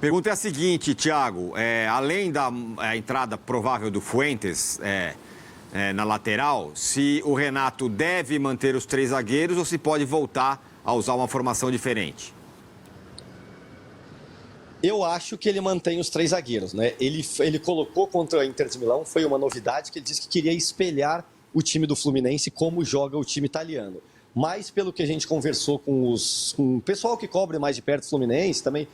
Pergunta é a seguinte, Thiago. Além da entrada provável do Fuentes na lateral, se o Renato deve manter os 3 zagueiros ou se pode voltar a usar uma formação diferente? Eu acho que ele mantém os 3 zagueiros, né? Ele colocou contra a Inter de Milão, foi uma novidade, que ele disse que queria espelhar o time do Fluminense como joga o time italiano. Mas, pelo que a gente conversou com o pessoal que cobre mais de perto o Fluminense, também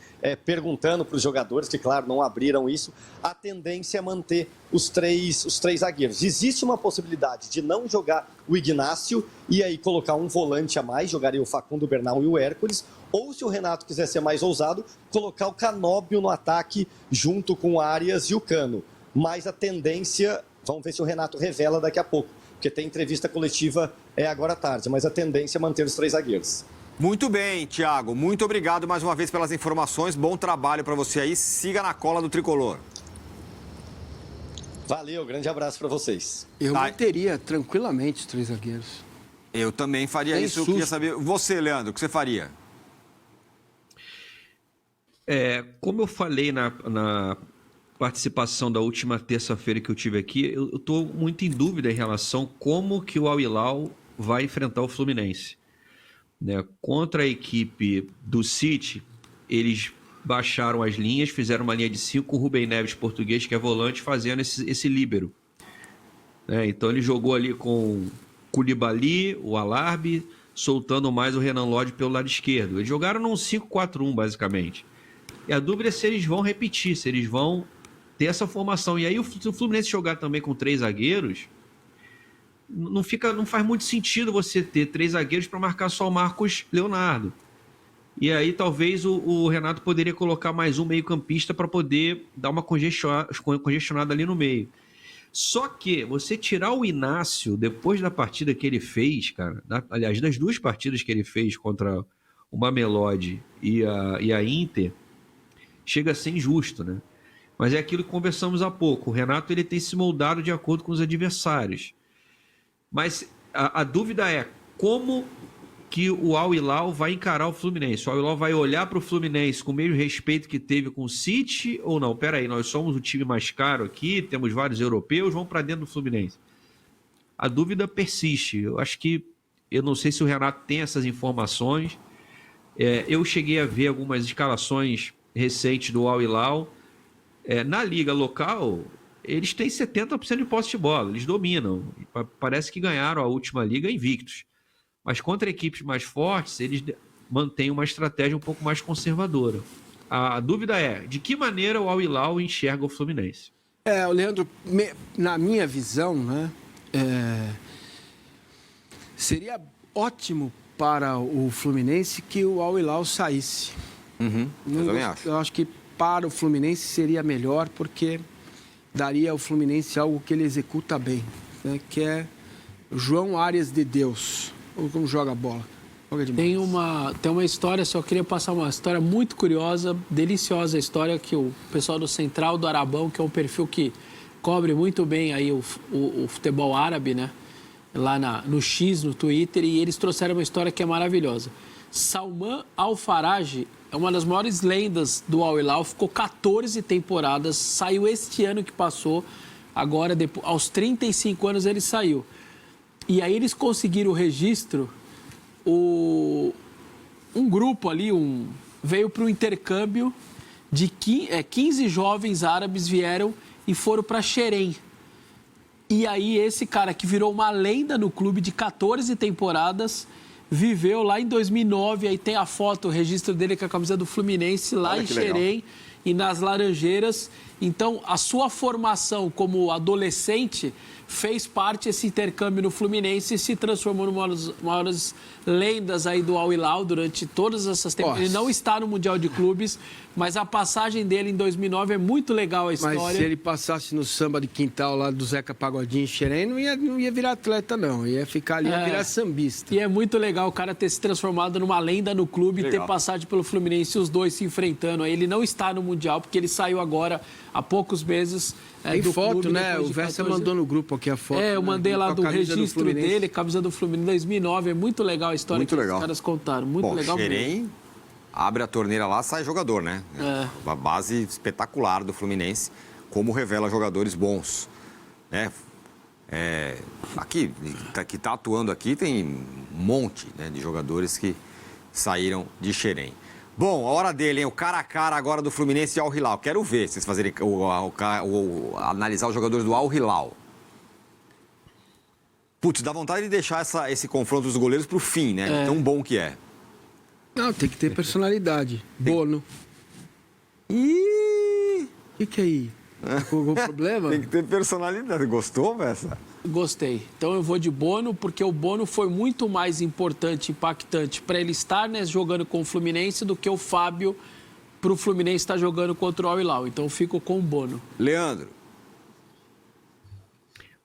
perguntando para os jogadores, que, claro, não abriram isso, a tendência é manter os três zagueiros. Existe uma possibilidade de não jogar o Ignacio e aí colocar um volante a mais, jogaria o Facundo Bernal e o Hércules, ou, se o Renato quiser ser mais ousado, colocar o Canóbio no ataque junto com o Arias e o Cano. Mas a tendência, vamos ver se o Renato revela daqui a pouco, porque tem entrevista coletiva agora à tarde, mas a tendência é manter os 3 zagueiros. Muito bem, Thiago. Muito obrigado mais uma vez pelas informações. Bom trabalho para você aí. Siga na cola do Tricolor. Valeu, grande abraço para vocês. Eu manteria tranquilamente os 3 zagueiros. Eu também faria isso. Eu queria saber. Você, Leandro, o que você faria? Como eu falei na participação da última terça-feira que eu tive aqui, eu estou muito em dúvida em relação a como que o Al Hilal vai enfrentar o Fluminense. Né? Contra a equipe do City, eles baixaram as linhas, fizeram uma linha de 5, o Rubem Neves, português, que é volante, fazendo esse líbero. Então ele jogou ali com Koulibaly, o Alarbi, soltando mais o Renan Lodge pelo lado esquerdo. Eles jogaram num 5-4-1, basicamente. E a dúvida é se eles vão repetir, se eles vão ter essa formação. E aí, se o Fluminense jogar também com 3 zagueiros, não faz muito sentido você ter 3 zagueiros para marcar só o Marcos Leonardo. E aí, talvez, o Renato poderia colocar mais um meio-campista para poder dar uma congestionada ali no meio. Só que você tirar o Inácio depois da partida que ele fez, cara, aliás, das 2 partidas que ele fez contra o Mamelodi e a Inter, chega a ser injusto, né? Mas é aquilo que conversamos há pouco. O Renato ele tem se moldado de acordo com os adversários. Mas a dúvida é como que o Al Hilal vai encarar o Fluminense. O Al Hilal vai olhar para o Fluminense com o mesmo respeito que teve com o City ou não? Peraí, nós somos o time mais caro aqui, temos vários europeus, vamos para dentro do Fluminense. A dúvida persiste. Eu não sei se o Renato tem essas informações. Eu cheguei a ver algumas escalações recentes do Al Hilal. Na liga local, eles têm 70% de posse de bola, eles dominam. Parece que ganharam a última liga invictos. Mas contra equipes mais fortes, eles mantêm uma estratégia um pouco mais conservadora. A dúvida é, de que maneira o Al Hilal enxerga o Fluminense? Leandro, na minha visão, né, seria ótimo para o Fluminense que o Al Hilal saísse. Eu também acho. Eu acho que para o Fluminense seria melhor, porque daria ao Fluminense algo que ele executa bem, né? Que é o João Arias de Deus, ou como joga a bola. Tem uma história, só queria passar uma história muito curiosa, deliciosa a história, que o pessoal do Central do Arabão, que é um perfil que cobre muito bem aí o futebol árabe, né? Lá no X, no Twitter, e eles trouxeram uma história que é maravilhosa. Salman Al-Faraj é uma das maiores lendas do Al Hilal, ficou 14 temporadas, saiu este ano que passou, agora aos 35 anos ele saiu. E aí eles conseguiram o registro, um grupo ali veio para o intercâmbio de 15 jovens árabes vieram e foram para Xerém. E aí esse cara que virou uma lenda no clube de 14 temporadas, viveu lá em 2009, aí tem a foto, o registro dele com a camisa do Fluminense lá em Xerém e nas Laranjeiras. Então, a sua formação como adolescente fez parte desse intercâmbio no Fluminense e se transformou numa das maiores lendas aí do Al Hilal durante todas essas temporadas. Ele não está no Mundial de Clubes, mas a passagem dele em 2009 é muito legal a história. Mas se ele passasse no samba de quintal lá do Zeca Pagodinho em Xerém, não ia virar atleta, não. Ia ficar ali, ia virar sambista. E é muito legal o cara ter se transformado numa lenda no clube e ter passagem pelo Fluminense, os dois se enfrentando. Ele não está no Mundial, porque ele saiu agora há poucos meses Tem do foto, clube, né? O Versa mandou no grupo aqui a foto. Eu mandei lá do registro dele, camisa do Fluminense, 2009. É muito legal a história muito que legal. os caras contaram. Muito legal Xerém, mesmo. abre a torneira lá, sai jogador, né? É. Uma base espetacular do Fluminense, como revela jogadores bons, né? Aqui, que tá atuando aqui, tem um monte, né, de jogadores que saíram de Xerém. Bom, a hora dele, hein? O cara a cara agora do Fluminense e Al Hilal. Quero ver vocês fazerem analisar os jogadores do Al Hilal. Putz, dá vontade de deixar esse confronto dos goleiros pro fim, né? Tão bom que é. Não, tem que ter personalidade. Bono. Ih! O que é aí? Algum problema? Tem que ter personalidade. Gostou, Bessa? Gostei. Então eu vou de Bono, porque o Bono foi muito mais importante, impactante para ele estar, né, jogando com o Fluminense do que o Fábio para o Fluminense estar jogando contra o Al Hilal. Então eu fico com o Bono. Leandro.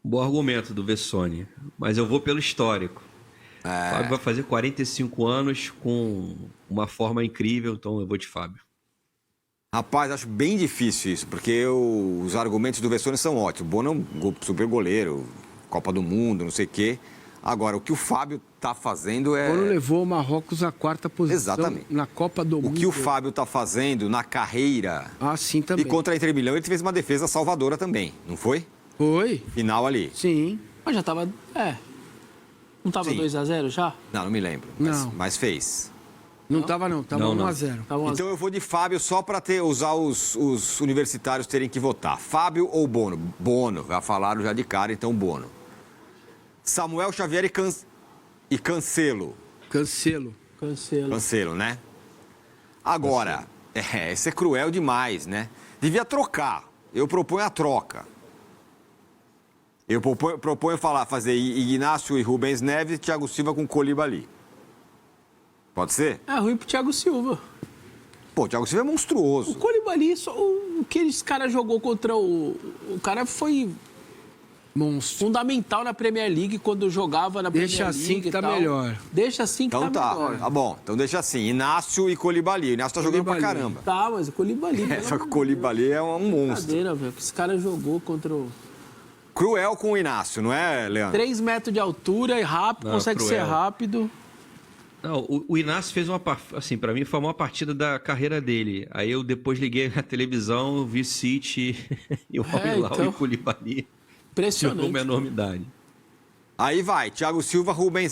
Bom argumento do Vessone, mas eu vou pelo histórico. O Fábio vai fazer 45 anos com uma forma incrível, então eu vou de Fábio. Rapaz, acho bem difícil isso, porque os argumentos do Vessone são ótimos. O Bono é um super goleiro, Copa do Mundo, não sei o quê. Agora, o que o Fábio tá fazendo é... O Bono levou o Marrocos à 4ª posição. Exatamente. Na Copa do Mundo. O que o Fábio tá fazendo na carreira... Ah, sim, também. E contra a Inter Milão, ele fez uma defesa salvadora também, não foi? Foi. Final ali. Sim. Mas já tava... Não tava 2-0 já? Não me lembro. Mas fez. Não tava não, tava 1-0. Então eu vou de Fábio só para usar os universitários terem que votar. Fábio ou Bono? Bono, já falaram já de cara, então Bono. Samuel Xavier e Cancelo. Cancelo, né? Agora, esse é cruel demais, né? Devia trocar. Eu proponho a troca. Eu proponho fazer Ignacio e Rubens Neves e Thiago Silva com Coulibaly. Pode ser? É ruim pro Thiago Silva. Pô, o Thiago Silva é monstruoso. O Coulibaly, o que esse cara jogou contra o cara foi monstro. Fundamental na Premier League quando jogava na Premier League. Deixa assim que tá melhor. Deixa assim que então tá melhor. Tá bom, então deixa assim. Inácio e Coulibaly. O Inácio tá jogando pra caramba. Tá, mas o Coulibaly... Só que o Coulibaly é um monstro. Brincadeira, velho. Esse cara jogou contra o... Cruel com o Inácio, não é, Leandro? 3 metros de altura e rápido, consegue ser rápido. Não, o Inácio fez assim, para mim foi a maior partida da carreira dele. Aí eu depois liguei na televisão, vi City e o Al Hilal e o Coulibaly. Impressionante. Jogou uma enormidade. Aí vai, Thiago Silva, Rubem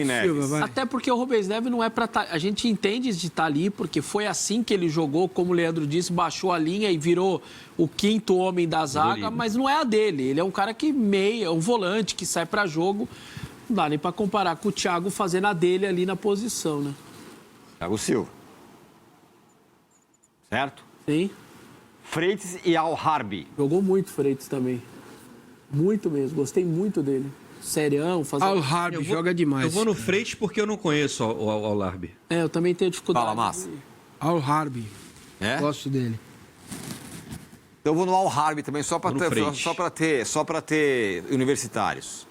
Neves. Até porque o Rubens Neves não é pra estar... A gente entende de estar ali, porque foi assim que ele jogou, como o Leandro disse, baixou a linha e virou o 5º homem da zaga, mas não é a dele. Ele é um cara que um volante, que sai pra jogo. Não dá nem pra comparar com o Thiago fazendo a dele ali na posição, né? Thiago Silva. Certo? Sim. Freitas e Al Harbi. Jogou muito Freitas também. Muito mesmo. Gostei muito dele. Serião, Al Harbi joga demais. Eu vou no Freitas porque eu não conheço o Al Harbi. Eu também tenho dificuldade. Fala, Massa. Al Harbi. Gosto dele. Então eu vou no Al Harbi também, só para ter universitários.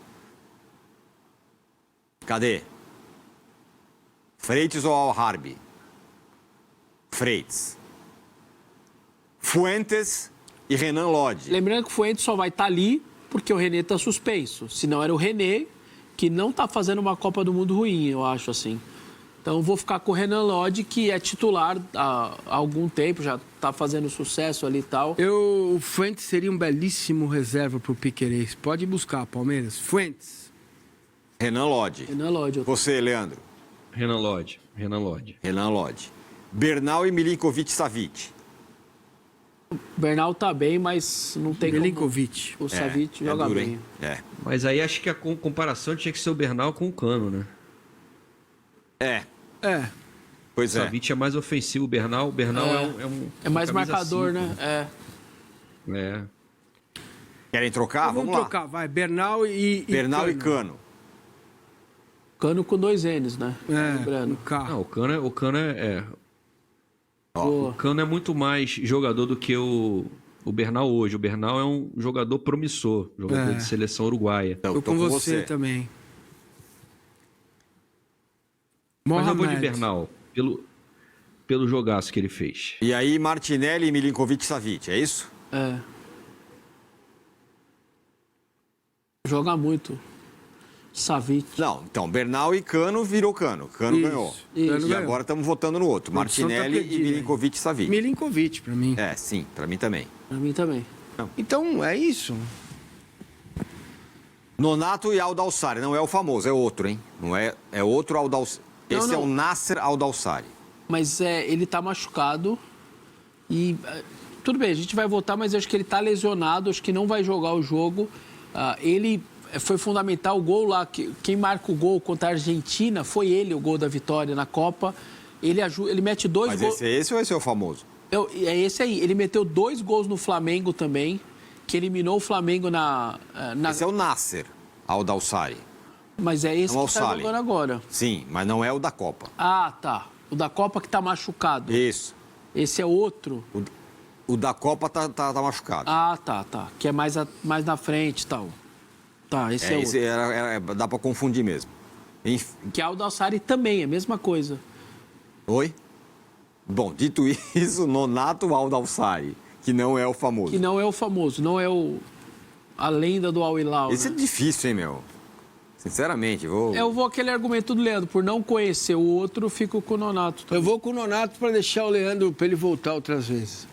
Cadê? Freitas ou Al Harbi? Freitas. Fuentes e Renan Lodge. Lembrando que o Fuentes só vai estar ali porque o René está suspenso. Senão era o René, que não está fazendo uma Copa do Mundo ruim, eu acho assim. Então vou ficar com o Renan Lodge, que é titular há algum tempo, já está fazendo sucesso ali e tal. O Fuentes seria um belíssimo reserva para o Piquerez. Pode buscar, Palmeiras. Fuentes. Renan Lodge. Você, Leandro. Renan Lodge. Bernal e Milinkovic-Savic. O Bernal tá bem, mas não tem Milinkovic. como... O Savic joga duro, bem. Mas aí acho que a comparação tinha que ser o Bernal com o Cano, né? Pois o Savic é mais ofensivo. O Bernal é mais marcador, 5, né? Querem trocar? Vamos trocar, vai. Bernal e Cano. Cano com 2 N's, né? Lembrando. Não, o Cano é... O Cano é muito mais jogador do que o Bernal hoje. O Bernal é um jogador promissor, jogador de seleção uruguaia. Tô com você também. Mas eu vou de Bernal, pelo jogaço que ele fez. E aí, Martinelli e Milinkovic-Savic, é isso? Joga muito. Savic. Não, então, Bernal e Cano virou Cano. Cano Isso, ganhou. isso. Cano E ganhou. agora estamos votando no outro. A produção tá Martinelli perdida, e Milinkovic e Savic. Milinkovic, pra mim. É, sim, para mim também. Pra mim também. Então, é isso. Nonato e Aldalsari, não é o famoso, é outro, hein? Não é, é outro Aldalsari. Esse Não, é o não. Nasser Aldalsari. Mas ele tá machucado e tudo bem, a gente vai votar, mas eu acho que ele tá lesionado, acho que não vai jogar o jogo. Ele foi fundamental, o gol lá, quem marca o gol contra a Argentina foi ele, o gol da vitória na Copa. Ele mete 2 Mas gols. esse é esse ou esse é o famoso? É esse aí. Ele meteu 2 gols no Flamengo também, que eliminou o Flamengo na... Esse é o Nasser Aldalsari. Mas é esse Não é o que tá Sali. jogando agora. Sim, mas não é o da Copa. Ah, tá. O da Copa que tá machucado. Isso. Esse é outro. O da Copa tá machucado. Ah, tá. Que é mais na frente e tal. Tá, esse é outro. Esse dá para confundir mesmo. Enfim. Que é o Aldalsari também, é a mesma coisa. Oi? Bom, dito isso, Nonato Aldalsari, que não é o famoso. Que não é o famoso, não é a lenda do Al Hilal. Esse né? é difícil, hein, meu? Sinceramente, vou... Eu vou aquele argumento do Leandro, por não conhecer o outro, eu fico com o Nonato. Eu vou com o Nonato para deixar o Leandro, para ele voltar outras vezes.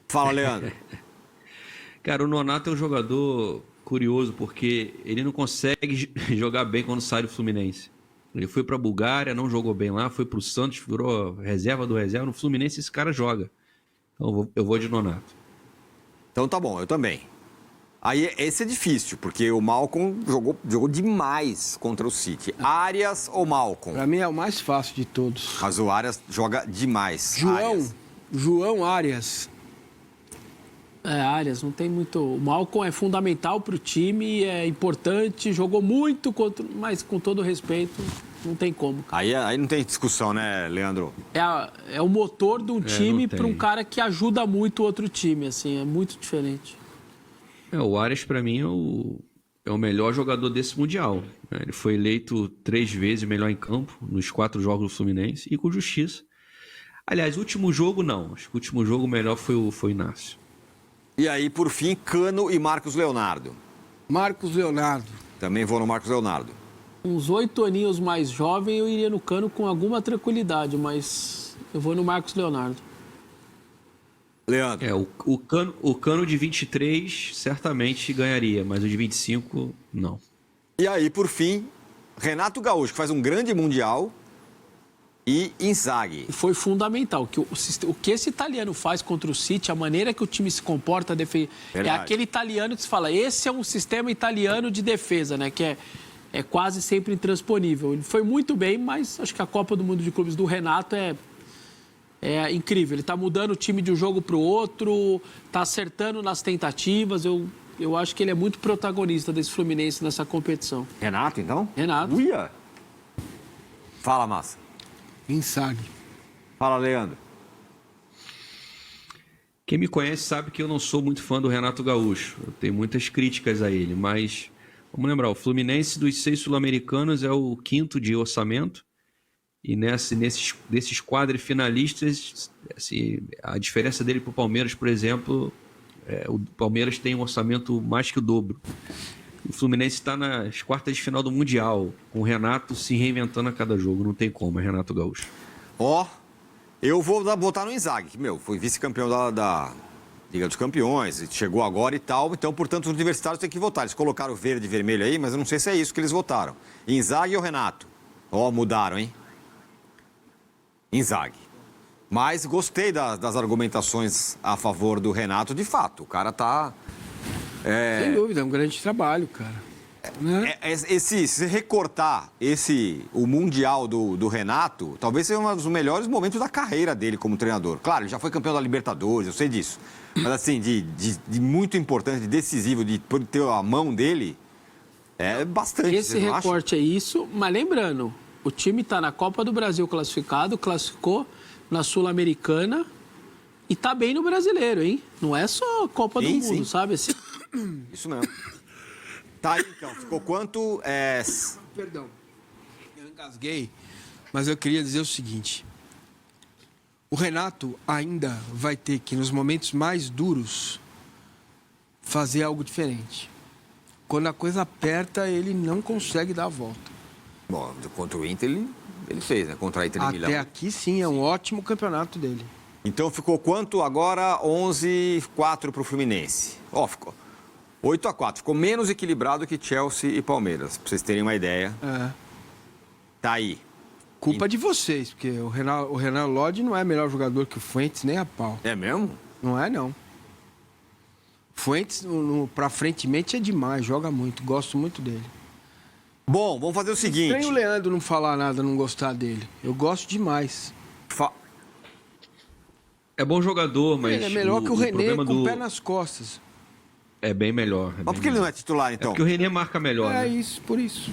Fala, Leandro. Cara, o Nonato é um jogador curioso, porque ele não consegue jogar bem quando sai do Fluminense. Ele foi pra Bulgária, não jogou bem lá, foi pro Santos, virou reserva do reserva. No Fluminense esse cara joga. Então eu vou de Nonato. Então tá bom, eu também. Aí esse é difícil, porque o Malcom jogou demais contra o City. Arias ou Malcom? Para mim é o mais fácil de todos. Mas o Arias joga demais. João Arias. Arias, não tem muito... O Malcom é fundamental pro time, é importante, jogou muito, mas com todo respeito, não tem como. Aí não tem discussão, né, Leandro? É o motor de um time não para um tem. cara que ajuda muito o outro time, assim, é muito diferente. O Arias, pra mim, é o melhor jogador desse Mundial. Ele foi eleito 3 vezes melhor em campo, nos 4 jogos do Fluminense, e com justiça. Aliás, o último jogo, não. Acho que o último jogo melhor foi o Inácio. E aí, por fim, Cano e Marcos Leonardo. Marcos Leonardo. Também vou no Marcos Leonardo. Uns 8 aninhos mais jovem, eu iria no Cano com alguma tranquilidade, mas eu vou no Marcos Leonardo. Leandro. O Cano de 23 certamente ganharia, mas o de 25, não. E aí, por fim, Renato Gaúcho, que faz um grande Mundial, e Inzaghi. Foi fundamental. O que esse italiano faz contra o City, a maneira que o time se comporta, é Verdade. aquele italiano que se fala, esse é um sistema italiano de defesa, né? Que é quase sempre intransponível. Ele foi muito bem, mas acho que a Copa do Mundo de Clubes do Renato é incrível. Ele está mudando o time de um jogo para o outro, está acertando nas tentativas. Eu acho que ele é muito protagonista desse Fluminense nessa competição. Renato, então? Renato. Uia! Fala, Massa. Inzaghi. Fala, Leandro. Quem me conhece sabe que eu não sou muito fã do Renato Gaúcho. Eu tenho muitas críticas a ele, mas vamos lembrar, o Fluminense dos 6 sul-americanos é o 5º de orçamento. E desses quadrifinalistas, assim, a diferença dele para o Palmeiras, por exemplo, o Palmeiras tem um orçamento mais que o dobro. O Fluminense está nas quartas de final do Mundial, com o Renato se reinventando a cada jogo. Não tem como, é Renato Gaúcho. Eu vou botar no Inzaghi, que, foi vice-campeão da Liga dos Campeões, chegou agora e tal. Então, portanto, os universitários têm que votar. Eles colocaram verde e vermelho aí, mas eu não sei se é isso que eles votaram. Inzaghi ou Renato? Mudaram, hein? Inzaghi. Mas gostei das argumentações a favor do Renato, de fato. O cara tá... Sem dúvida, é um grande trabalho, cara. Né? Se recortar o Mundial do Renato, talvez seja um dos melhores momentos da carreira dele como treinador. Claro, ele já foi campeão da Libertadores, eu sei disso. Mas assim, de muito importante, de decisivo, de ter a mão dele, é bastante. Esse recorte é isso, mas lembrando, o time está na Copa do Brasil classificou na Sul-Americana e está bem no Brasileiro, hein? Não é só Copa do Mundo, sabe? Assim... Isso mesmo. Tá aí, então. Ficou quanto? Perdão, eu engasguei, mas eu queria dizer o seguinte. O Renato ainda vai ter que, nos momentos mais duros, fazer algo diferente. quando a coisa aperta, ele não consegue dar a volta. Bom, contra o Inter ele fez, né? Contra a Inter de Milão. Até aqui, sim, é um ótimo campeonato dele. Então ficou quanto agora? 11-4 para o Fluminense. Ó, ficou 8-4. Ficou menos equilibrado que Chelsea e Palmeiras, para vocês terem uma ideia. Tá aí. Culpa de vocês, porque o Renan Lodge não é melhor jogador que o Fuentes, nem a pau. É mesmo? Não é, não. Fuentes, pra frentemente, é demais, joga muito, gosto muito dele. Bom, vamos fazer o seguinte. Estranho o Leandro não falar nada, não gostar dele. Eu gosto demais. É bom jogador, mas... Ele é melhor que o René com o pé do... nas costas. É bem melhor. Mas por que ele não é titular, então? É porque o René marca melhor, É né? isso, por isso.